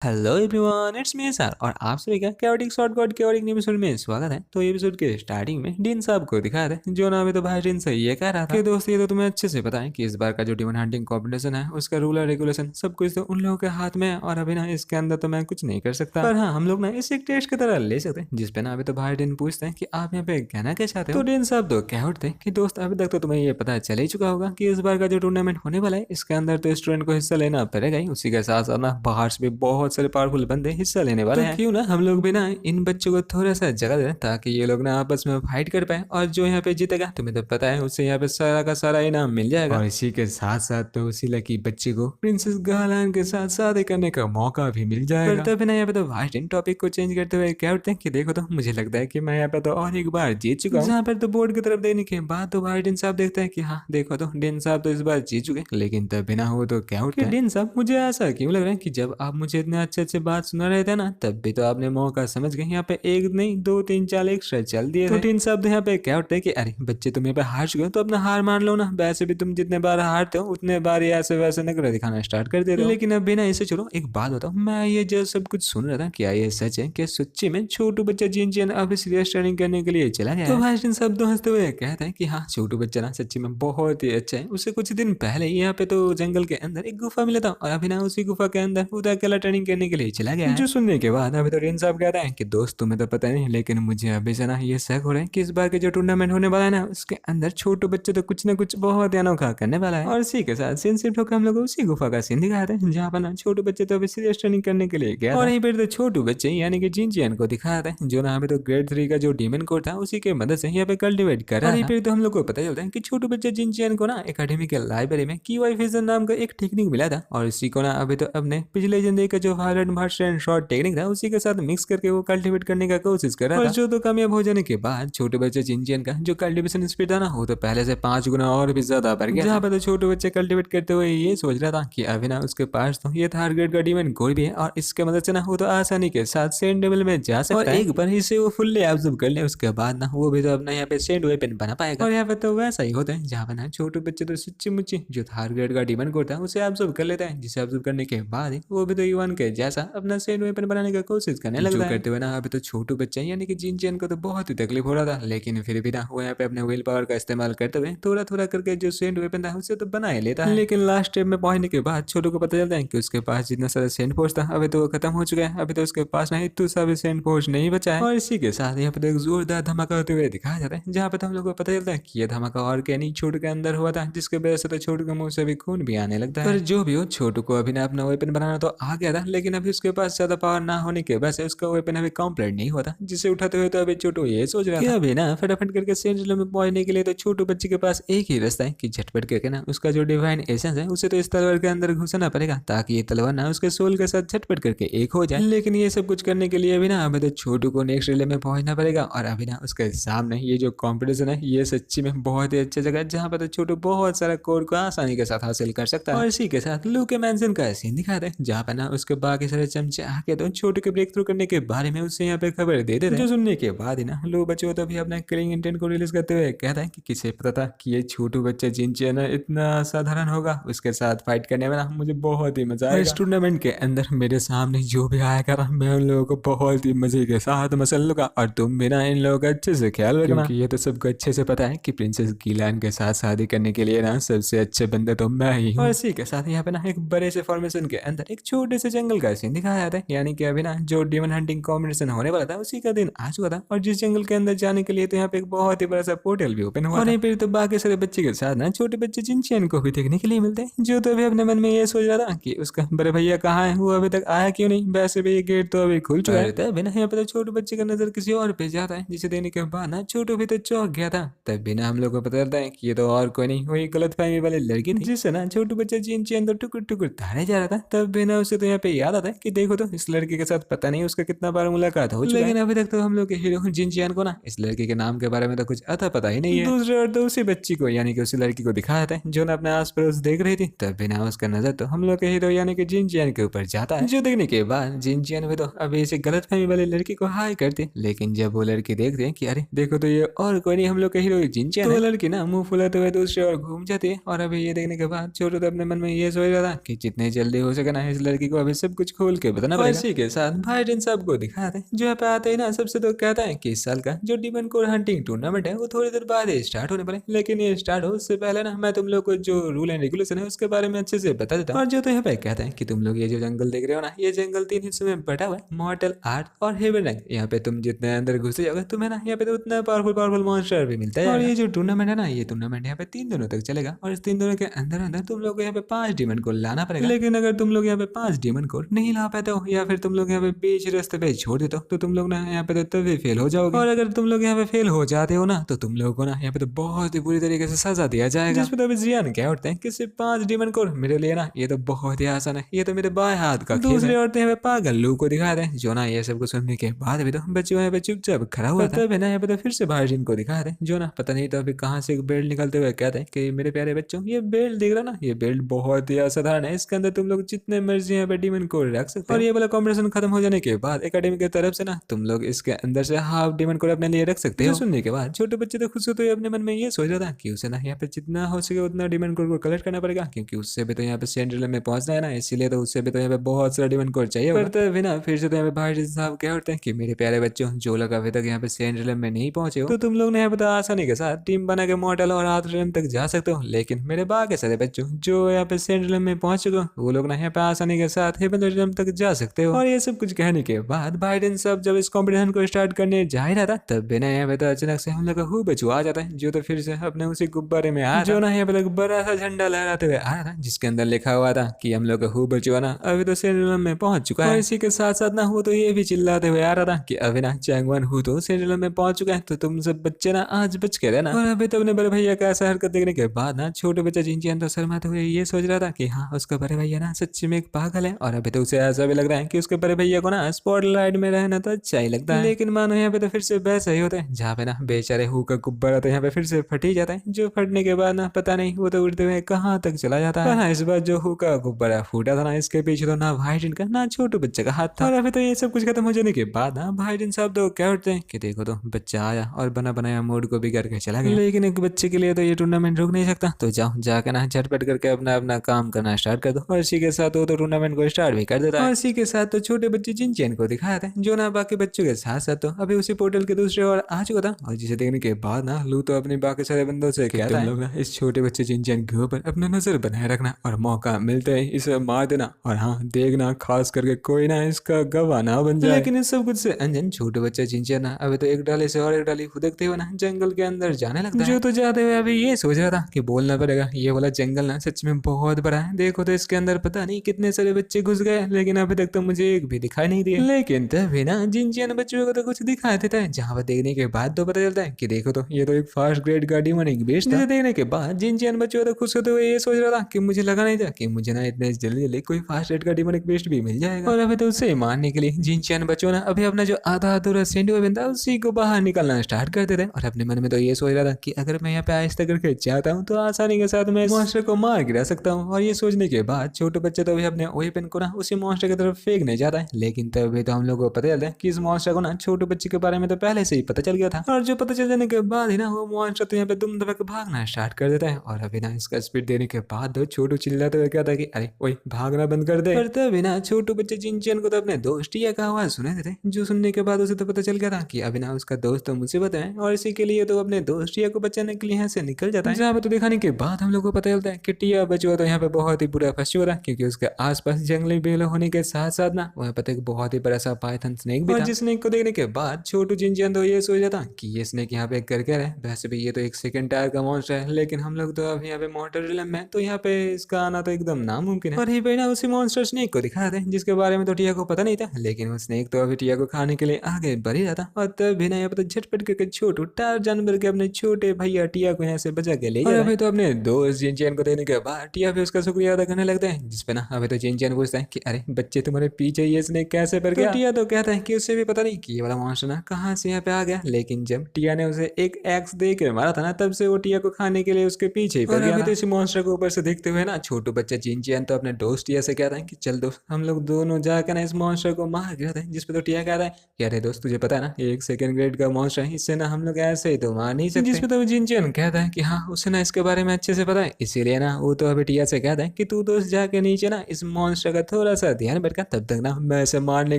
Hello everyone, it's me sir और आप सभी का chaotic short God chaotic new episode में स्वागत है। तो ये एपिसोड के स्टार्टिंग में डीन साहब को दिखाया था, जो ना अभी तो भाई डीन से ये कह रहा था कि दोस्त ये तो तुम्हें अच्छे से पता है कि इस बार का जो डिमन हंटिंग कॉम्पिटिशन है उसका रूल और रेगुलेशन सब कुछ तो उन लोगों के हाथ में है और अभी ना इसके अंदर तो मैं कुछ नहीं कर सकता। पर हाँ, हम लोग ना इसे एक टेस्ट की तरह ले सकते हैं, जिसपे ना अभी तो भाई डीन पूछते हैं कि आप यहाँ पे कहना क्या चाहते हो। तो डीन साहब तो कह उठते हैं कि दोस्त अभी तक तो तुम्हें ये पता चल ही चुका होगा कि इस बार का जो टूर्नामेंट होने वाला है इसके अंदर तो स्टूडेंट को हिस्सा लेना पड़ेगा ही, उसी के साथ साथ ना बाहर से भी बहुत सारे पावरफुल बंदे हिस्सा लेने वाले हैं। क्यों ना हम लोग भी ना इन बच्चों को थोड़ा सा जगह दें ताकि ये लोग ना आपस में फाइट कर पाए और जो यहाँ पे जीतेगा तुम्हें तो पता है उसे यहाँ पे सारा का सारा इनाम मिल जाएगा। और इसी के साथ साथ तो उसी लकी बच्चे को प्रिंसेस गालान के साथ शादी करने का मौका भी मिल जाएगा। पर तभी ना यहाँ पे तो वाइट टॉपिक को चेंज करते हुए क्या उठते हैं कि देखो तो मुझे लगता है कि मैं यहाँ पे तो और एक बार जीत चुका हूँ। जहाँ पर तो बोर्ड की तरफ देने के बाद तो वाइट साहब देखते हैं कि हाँ देखो तो डिन साहब तो इस बार जीत चुके, लेकिन तभी ना वो तो क्या उठते हैं डिन साहब मुझे ऐसा क्यों लग रहा है कि जब आप मुझे इतने अच्छे अच्छे बात सुना रहे थे ना तब भी तो आपने मौका समझ गए यहाँ पे एक नहीं दो तीन चार एक्स्ट्रा चल दिए। तो तीन शब्द यहाँ पे क्या उठते हैं कि अरे बच्चे तुम यहाँ पे हार चुके हो तो अपना हार मान लो ना, वैसे भी तुम जितने बार हारते हो उतने बार ये ऐसे वैसे नखरे दिखाना स्टार्ट कर देते हो। लेकिन अब बिना इसे छोड़ो एक बात बताओ, मैं ये जो सब कुछ सुन रहा था क्या ये सच है कि सच्ची में छोटू बच्चा जिन जिन अब सीरियस ट्रेनिंग करने के लिए चला गया? तो भाई इन शब्दों हंसते हुए कहता है कि हाँ छोटू बच्चा ना सच्ची में बहुत ही अच्छा है, उसे कुछ दिन पहले ही यहाँ पे तो जंगल के अंदर एक गुफा मिला था और अभी ना उसी गुफा के अंदर वो तो अकेला ट्रेनिंग करने के लिए चला गया है। जो सुनने के बाद अभी तो रेन साहब कहता है कि दोस्त तुम्हें तो पता नहीं, लेकिन मुझे अभी से ना ये शक हो रहा है कि इस बार के जो टूर्नामेंट होने वाला है ना उसके अंदर छोटू बच्चे तो कुछ ना कुछ बहुत ही अनोखा करने वाला है। और इसी के साथ सीन शिफ्ट होकर हम लोग उसी गुफा का सीन दिखाते हैं जहाँ पर ना छोटू बच्चे तो अभी सीरियस ट्रेनिंग करने के लिए गया और यहीं पर तो छोटू बच्चे यानी कि जिनजियान को दिखाते हैं जो ना अभी तो ग्रेड 3 का जो डीमन कोड था उसी के मदद से यहाँ पे कल्टिवेट कर रहा है। फिर तो हम लोग को पता चलता है कि छोटू बच्चे जिनजियान को ना एकेडमी के लाइब्रेरी में कीवाई फिजन नाम का एक टेक्निक मिला था और इसी को ना अभी तो अपने पिछले जिंदगी का जो violent martial and short technique था उसी के साथ मिक्स करके वो कल्टीवेट करने का कोशिश कर रहा था। और जो तो कामयाब हो जाने के बाद छोटे बच्चे जिनजियन का जो कल्टीवेशन स्पीड था ना वो तो पहले से 5 गुना और भी ज्यादा बढ़ गया। जहाँ पर तो छोटे बच्चे कल्टीवेट करते हुए ये सोच रहा था कि अभी ना उसके पास तो ये थार ग्रेड का डीमन कोड भी है और इसके मदद से ना वो तो आसानी के साथ सेंड लेवल में जा सकता है। एक बार इसे वो फुल्ली ऑब्जर्व कर ले उसके बाद ना वो भी तो अपना यहाँ पे सेंड वेपन बना पाएगा। और यहाँ पे तो वैसा ही होता है जहाँ पर ना छोटे बच्चे तो सच्ची मुच्ची जो थार ग्रेड का डीमन कोड था उसे ऑब्जर्व कर लेता है, जिसे ऑब्जर्व करने के बाद ही वो भी तो ईवान के जैसा अपना सेंड वेपन बनाने का कोशिश करने लगता है। करते हुए ना अभी तो छोटू बच्चा यानी कि जिनचैन को तो बहुत ही तकलीफ हो रहा था, लेकिन फिर भी ना वो यहाँ पे अपने व्हील पावर का इस्तेमाल करते हुए थोड़ा थोड़ा करके जो सेंड वेपन था उसे तो बना ही लेता है। लेकिन लास्ट स्टेप में पहुंचने के बाद छोटू को पता चलता है कि उसके पास जितना सारा सेंड फोर्स था अभी तो वो खत्म हो चुका है, अभी तो उसके पास ना इतना सा भी सेंड फोर्स नहीं बचा है। और इसी के साथ यहाँ पे तो एक जोरदार धमाका होते हुए दिखाया जाता है जहाँ पे तो हम लोग को पता चलता है कि ये धमाका और क्या नहीं छोटू के अंदर हुआ था, जिसके वजह से तो छोटू के मुंह से भी खून भी आने लगता है। पर जो भी हो छोटू को अभी ना अपना वेपन बनाना तो आ गया था, लेकिन अभी उसके पास ज्यादा पावर ना होने के वजह से उसका वेपन अभी कंप्लीट नहीं हुआ था, जिसे उठाते हुए तो अभी छोटू ये सोच रहा था अभी ना फटाफट करके सेंट्रल में पहुंचने के लिए तो छोटू बच्चे के पास एक ही रास्ता है कि झटपट करके ना उसका जो डिवाइन एसेंस है उसे तो इस तलवार के अंदर घुसाना पड़ेगा ताकि ये तलवार ना उसके सोल के साथ झटपट करके एक हो जाए। लेकिन ये सब कुछ करने के लिए अभी ना अभी तो छोटू को नेक्स्ट रिले में पहुंचना पड़ेगा और अभी ना उसके सामने ये जो कॉम्पिटिशन है ये सच्ची में बहुत ही अच्छी जगह है जहाँ पर तो छोटू बहुत सारा कोड को आसानी के साथ हासिल कर सकता है। और इसी के साथ लू के मैंसन का सीन दिखाते हैं जहाँ पर ना उसके बाकी सारे चमचे आके तो छोटू के ब्रेक थ्रू करने के बारे में उससे यहाँ पे खबर दे देते हैं। जो सुनने के बाद ही ना लू बच्चों तो भी अपना किलिंग इंटेंट को रिलीज करते हुए कहता है कि किसे पता था कि ये छोटू बच्चा जिनचे ना इतना साधारण होगा, उसके साथ फाइट करने में ना मुझे बहुत ही मजा आएगा। इस टूर्नामेंट के अंदर मेरे सामने जो भी आएगा ना मैं उन लोगों को बहुत ही मजे के साथ मसल लूंगा और तुम भी ना इन लोगों का अच्छे से ख्याल रखना, क्योंकि ये तो सबको अच्छे से पता है कि प्रिंसेस गीलान के साथ शादी करने के लिए ना सबसे अच्छे बंदे तो मैं ही हूँ। और इसी के साथ यहाँ पे ना एक बड़े से फॉर्मेशन के अंदर एक छोटे से जंगल का सीन दिखाया जाता है, यानी कि अभी ना जो डिमन हंटिंग कॉम्बिनेशन होने वाला था उसी का दिन आ चुका था और जिस जंगल के अंदर जाने के लिए तो यहाँ पे एक बहुत ही बड़ा सा पोर्टल भी ओपन हुआ और यहीं पे तो बाकी सारे बच्चे के साथ ना छोटे बच्चे जिनचैन को भी देखने के लिए मिलते हैं, जो तो अभी अपने मन में ये सोच रहा था कि उसका बड़े भैया कहाँ है, वो अभी तक आया क्यों नहीं, वैसे भी ये गेट तो अभी खुल चुका है। तब ना यहाँ पे तो छोटे बच्चे का नजर किसी और पे जाता है, जिसे देने के बाद ना छोटू भी तो चौंक गया था। तब भी ना हम लोग को पता चलता है कि ये तो और कोई नहीं वही गलत फहमी वाली लड़की थी, जिससे ना छोटू बच्चा जिनचैन तो टुकुर टुकुर ताने जा रहा था। तब भी ना उसे तो यहाँ पे याद आता है कि देखो तो इस लड़के के साथ पता नहीं उसका कितना बार मुलाकात हो चुका है, लेकिन अभी तक तो हम लोग के हीरो जिनचैन को ना इस लड़के के नाम के बारे में तो कुछ अता पता ही नहीं है। दूसरे और तो उसी बच्ची को यानी कि उसी लड़की को दिखाया था जो ना अपने आस पड़ोस देख रही थी। तब भी ना उसका नजर तो हम लोग के हीरो यानी कि जिनचैन के ऊपर जाता है, जो देखने के बाद जिनचैन भी तो अभी इसे गलत फहमी वाली लड़की को हाय करती, लेकिन जब वो लड़की देखती है कि अरे देखो तो ये और कोई नहीं हम लोग के हीरो जिनचैन है, तो वो लड़की ना मुंह फुलाते हुए दूसरी ओर घूम जाती है। और अभी ये देखने के बाद छोटू तो अपने मन में ये सोच रहा था कि जितने जल्दी हो सके ना इस लड़की को अभी से सब कुछ खोल के बताना पड़ेगा। इसी के साथ भाई जिन सबको दिखाते हैं, जो यहाँ पे आते ही ना सबसे तो कहता है कि इस साल का जो डिमन कोर हंटिंग टूर्नामेंट है वो थोड़ी देर बाद ही स्टार्ट होने वाला है, लेकिन ये स्टार्ट हो उससे पहले ना मैं तुम लोग को जो रूल एंड रेगुलेशन है उसके बारे में अच्छे से बता देता हूँ। और जो तो यहाँ पे कहते हैं कि तुम लोग ये जो जंगल देख रहे हो ना, ये जंगल 3 हिस्सों में बटा हुआ है, मॉर्टल, आर्ट और हेवन रंग। यहाँ पे तुम जितने अंदर घुसे जाओगे तुम्हें ना यहाँ पे तो उतना पावरफुल मॉन्स्टर भी मिलता है। और ये जो टूर्नामेंट है ना, ये टूर्नामेंट यहाँ पे 3 दिनों तक चलेगा और इस 3 दिनों के अंदर अंदर तुम लोग को यहाँ पे 5 डिमन कोर लाना पड़ेगा। लेकिन अगर तुम लोग यहाँ पे 5 डिमन कोर नहीं ला पाते हो या फिर तुम लोग यहाँ पे बीच रास्ते पे छोड़ देते हो तो तुम लोग ना यहाँ पे तो तभी फेल हो जाओगे। और अगर तुम लोग यहाँ पे फेल हो जाते हो ना तो तुम लोगों को ना यहाँ पे तो बहुत ही बुरी तरीके से सजा दिया जाएगा। जिसमें तो अभी जियान क्या उठते हैं कि सिर्फ 5 डिमन कोर मेरे लिए ना ये तो बहुत ही आसान है, ये तो मेरे बाएं हाथ का खेल है। दूसरी औरतें यहाँ पे पागल लू को दिखाते हैं जो ना ये सब कुछ सुनने के बाद भी तो बच्चे यहाँ पे चुपचाप खड़ा हुआ था। तब है ना यहाँ पे तो फिर से बाहर जिनको दिखाते हैं जो ना पता नहीं तो अभी कहाँ से एक बेल्ट निकलते हुए कहते हैं कि मेरे प्यारे बच्चों ये बेल्ट दिख रहा ना, ये बेल्ट बहुत ही असाधारण है, इसके अंदर तुम लोग जितने मर्जी यहाँ पे डिमन कोर रख सकते हो। और ये वाला कॉम्पिटिशन खत्म हो जाने के बाद एकेडमी की तरफ से ना तुम लोग इसके अंदर से हाफ डिमन कोर अपने लिए रख सकते हो। सुनने के बाद छोटे बच्चे तो खुश होते हुए अपने मन में ये सोच रहा था कि उसे ना यहाँ पे जितना हो सके उतना डिमन कोर को कलेक्ट करना पड़ेगा, क्योंकि उससे भी तो यहाँ पे सेंट्रल में पहुंचना है ना, इसीलिए तो उससे भी तो यहाँ पे बहुत सारा डिमन कोर चाहिए। पर तभी ना फिर से तो यहाँ पे भाई साहब क्या होते हैं कि मेरे प्यारे बच्चों जो लोग अभी तक यहाँ पे सेंट्रल में नहीं पहुंचे हो तो तुम लोग ने यहाँ पे आसानी के साथ टीम बना के मॉडल और आर्ट तक जा सकते हो। लेकिन मेरे बाकी सारे बच्चों जो यहाँ पे सेंट्रल में पहुंच चुके हो वो लोग ना यहाँ पे आसानी के साथ हेवन तक जा सकते हो। और ये सब कुछ कहने के बाद बाइडेन सब जब इस कॉम्पिटिशन को स्टार्ट करने जा ही रहा था तब भी ना यहाँ पे तो अचानक से हम लोग का हु बचू आ जाता है जो तो फिर से अपने उसी गुब्बारे में आ जो ना यहाँ पे बड़ा सा झंडा लहराते हुए आ रहा था जिसके अंदर लिखा हुआ था कि हम लोग का हु बचू ना अभी तो सेंट्रल में पहुंच चुका है। इसी के साथ साथ ना वो तो ये भी चिल्लाते हुए आ रहा था कि अभी ना चैंगवन हु तो सेंट्रल में पहुंच चुका है, तो तुम सब बच्चे ना आज बच के रहना। और अभी तो अपने बड़े भैया का ऐसा हरकत देखने के बाद ना छोटे बच्चा जिनचैन तो शर्माते हुए ये सोच रहा था कि हाँ उसका बड़े भैया ना सच्ची में एक पागल है। और अभी तो उसे ऐसा भी लग रहा है कि उसके बड़े भैया को ना स्पॉटलाइट में रहना तो अच्छा ही लगता है। लेकिन मानो यहाँ पे तो फिर से वैसा ही होता है जहाँ पे ना बेचारे हु का गुब्बारा तो यहाँ पे फिर से फट ही जाता है, जो फटने के बाद ना पता नहीं वो तो उड़ते हुए कहाँ तक चला जाता है। हाँ, इस बार जो हु का गुब्बारा फूटा था ना इसके पीछे तो ना भाईजिन का ना छोटू बच्चे का हाथ था। और अभी तो ये सब कुछ खत्म हो जाने के बाद ना भाईजिन साहब तो क्या उठते हैं कि देखो तो बच्चा आया और बना बनाया मूड को बिगाड़ के चला गया। लेकिन एक बच्चे के लिए तो ये टूर्नामेंट रुक नहीं सकता, तो जाओ जाकर ना झटपट करके अपना अपना काम करना स्टार्ट कर दो। और इसी के साथ वो तो टूर्नामेंट को स्टार्ट भी कर देता है। और इसी के साथ तो छोटे बच्चे जिनचैन को दिखाया था जो ना बाकी बच्चों के साथ साथ तो अभी उसी पोर्टल के दूसरे ओर आ चुका था। और जिसे देखने के बाद ना लू तो अपने बाकी सारे बंदों से कहता है लोग ना इस छोटे बच्चे जिनचैन के ऊपर अपना नजर बनाए रखना और मौका मिलते ही इसे मार देना। और हाँ देखना खास करके कोई ना इसका गवाह ना बन जाए। लेकिन इस सब कुछ से अंजन छोटे बच्चे जिनचैन ना अभी तो एक डाली से और एक डाली फुदकते हुए ना जंगल के अंदर जाने लगता है। जो तो जाते हुए अभी ये सोच रहा था कि बोलना पड़ेगा ये वाला जंगल ना सच में बहुत बड़ा है, देखो तो इसके अंदर पता नहीं कितने सारे बच्चे घुस गए लेकिन अभी तक तो मुझे एक भी दिखाई नहीं दिया। लेकिन तभी ना जिनचैन बच्चों को तो कुछ दिखाई देता है जहाँ पर देखने के बाद तो पता चलता है कि देखो तो ये तो एक फास्ट ग्रेड गाड़ी में एक बेस्ट था। देखने के बाद जिनचैन बच्चों तो खुश होते हुए ये सोच रहा था कि मुझे लगा नहीं था कि मुझे ना इतने जल्दी जल्दी कोई फास्ट ग्रेड गाड़ी में एक बेस्ट भी मिल जाएगा। और अभी तो उसे मारने के लिए जिनचैन बच्चों ना अभी अपना जो आधा अधूरा सैंडविच था उसी को बाहर निकलना स्टार्ट कर देते। और अपने मन में तो ये सोच रहा था कि अगर मैं यहाँ पे आहिस्ता करके जाता हूँ तो आसानी के साथ मैं मॉन्स्टर को मार गिरा सकता हूँ। और ये सोचने के बाद छोटे बच्चे तो अभी अपने वेपन को ना उसी मॉन्स्टर की तरफ फेंकने जाता है। लेकिन तभी तो हम लोग को पता चलता है कि इस मॉन्स्टर को ना छोटे बच्चे के बारे में तो पहले से ही पता चल गया था। और जो पता चल जाने के बाद ही ना वो मॉन्स्टर तो यहाँ पे दुम दबा के भागना स्टार्ट कर देता है। और अभी ना इसका स्पीड देने के बाद तो छोटू चिल्लाते हुए कहता है कि अरे ओए भागना बंद कर दे। पर तभी ना छोटू बच्चे जिनचैन को तो अपने दोस्त टिया का आवाज सुने देते, जो सुनने के बाद उसे तो पता चल गया था कि अभी ना उसका दोस्त तो मुसीबत है और इसी के लिए तो अपने दोस्त टिया को बचाने के लिए यहाँ से निकल जाता है। जहाँ पे तो दिखाने के बाद हम लोग को पता चलता है कि टिया बचुआ तो यहाँ पे बहुत ही बुरा फंस चुका था, क्योंकि उसके आसपास जंगली बेल होने के साथ साथ ना वहाँ पे एक बहुत ही बड़ा सा पाइथन स्नेक भी था। जिस स्नेक को देखने के बाद छोटू जिनचैन तो ये सोच रहा था कि ये स्नेक यहाँ पे कर क्या है, वैसे भी ये तो एक सेकंड टायर का मॉन्स्टर है, लेकिन हम लोग तो अब यहाँ पे मॉर्टल रिलम में तो यहाँ पे इसका आना तो एकदम नामुमकिन है। और ही ना उसी मॉन्स्टर स्नेक को दिखा थे जिसके बारे में तो टिया को पता नहीं था, लेकिन वो स्नेक तो अभी टिया को खाने के लिए आगे बढ़ ही रहा था। और तभी ना यहाँ पे झटपट करके छोटू टायर जानवर के अपने छोटे भैया टिया को यहाँ से बचा के ले जाता है। अभी तो अपने दोस्त जिनचैन को देखने के बाद टिया भी उसका शुक्रिया अदा करने लगता है, जिसपे ना अभी तो जिनचैन पूछता है कि अरे बच्चे तुम्हारे पीछे ये स्नेक कैसे पड़ गया। टिया तो कहता है कि उसे भी पता नहीं कि ये वाला मॉन्स्टर ना कहाँ से यहाँ पे आ गया, लेकिन जब टिया ने उसे एक एक्स दे के मारा था ना तब से वो टिया को खाने के लिए उसके पीछे ही पड़ गया। अभी तो इसी मॉन्स्टर को ऊपर से देखते हुए ना छोटू बच्चा जिनचैन तो अपने दोस्त टिया से कहता है कि चल दोस्त हम लोग दोनों जाकर ना इस मॉन्स्टर को मार गिराते हैं। जिसपे तो टिया कहता है कि अरे दोस्त तुझे पता है ना ये एक सेकंड ग्रेड का मॉन्स्टर है, इससे ना हम लोग ऐसे ही तो मार नहीं सकते। जिसपे तो जिनचैन कहता है कि हाँ उसे ना इसके बारे में अच्छे से पता है, इसीलिए ना वो तो अभी टिया से कहता है कि तू दोस्त जाके नीचे ना इस मॉन्स्टर का थोड़ा सा ध्यान भटका, तब तक ना मैं इसे मारने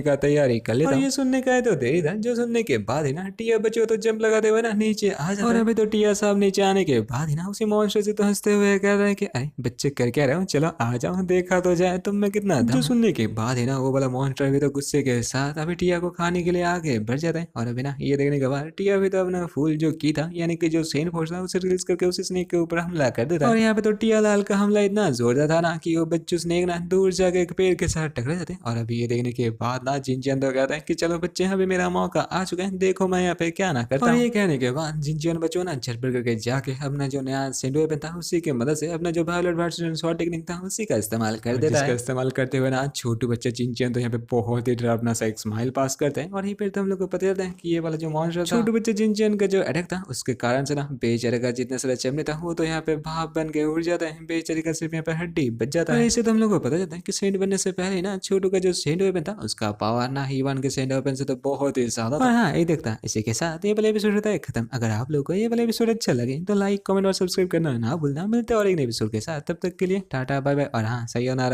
का तैयारी कर लेता हूँ। ये सुनने का है तो देरी था, जो सुनने के बाद ही ना टिया बच्चों तो जंप लगाते हुए ना नीचे आ जाता है। और अभी तो टिया साहब नीचे आने के बाद ही ना उसी मॉन्स्टर से तो हंसते हुए कह रहे हैं कि अरे बच्चे कर क्या रहे हो, चलो आ जाओ देखा तो जाए तुम में कितना दम। जो सुनने के बाद ही ना वो वाला मॉन्स्टर भी तो गुस्से के साथ अभी टिया को खाने के लिए आगे बढ़ जाता है। और अभी ना ये देखने के बाद टिया भी तो अपना फूल जो की था, यानी कि जो सेंट फोर्स था, उसे रिलीज करके उस स्नेक के ऊपर हमला कर देता है। और यहाँ पे तो टिया लाल का हमला इतना जोरदार था ना कि वो बच्चू स्नेक ना दूर जाके एक पेड़ के साथ टकरा जाते हैं। और अभी ये देखने के बाद ना जिनचैन तो कहता है कि चलो बच्चे अभी मेरा मौका आ चुका है, देखो मैं यहाँ पे क्या ना करता हूँ। और ये कहने के बाद जिनचैन बच्चों ना झटपट करके जाके अपना जो नया सेंट वेपन था उसी की मदद से अपना जो वायलेट वर्सन शॉट टेक्निक था उसी का इस्तेमाल कर देता है। जिसका इस्तेमाल करते हुए ना छोटू बच्चे जिनचैन तो यहाँ पे बहुत ही डरावना सा एक स्माइल पास करते हैं। और यहीं पर तो हम लोग को पता चलता है कि ये वाला जो मॉन्स्टर था, छोटू बच्चे जिनचैन का जो अटैक था उसके कारण से ना बेचारे का जितना सारा चमड़े था वो तो यहाँ पे भाप बन के उड़ जाता है, बेचारे का सिर्फ यहाँ पे हड्डी बच जाता है। इसे तो हम लोग को पता चलता है कि सेंट बनने से पहले ही ना छोटू का जो सेंट वेपन था उसका पावर ना हीवान के सेंट वेपन से तो बहुत ही ज्यादा था। और हाँ ये देखता इसी के साथ ये वाला एपिसोड होता है खत्म। अगर आप लोग को ये वाला एपिसोड अच्छा लगे तो लाइक कमेंट और सब्सक्राइब करना ना भूलना। मिलते हैं और एक नए एपिसोड के साथ, तब तक के लिए टाटा बाय बाय और हाँ सही होना।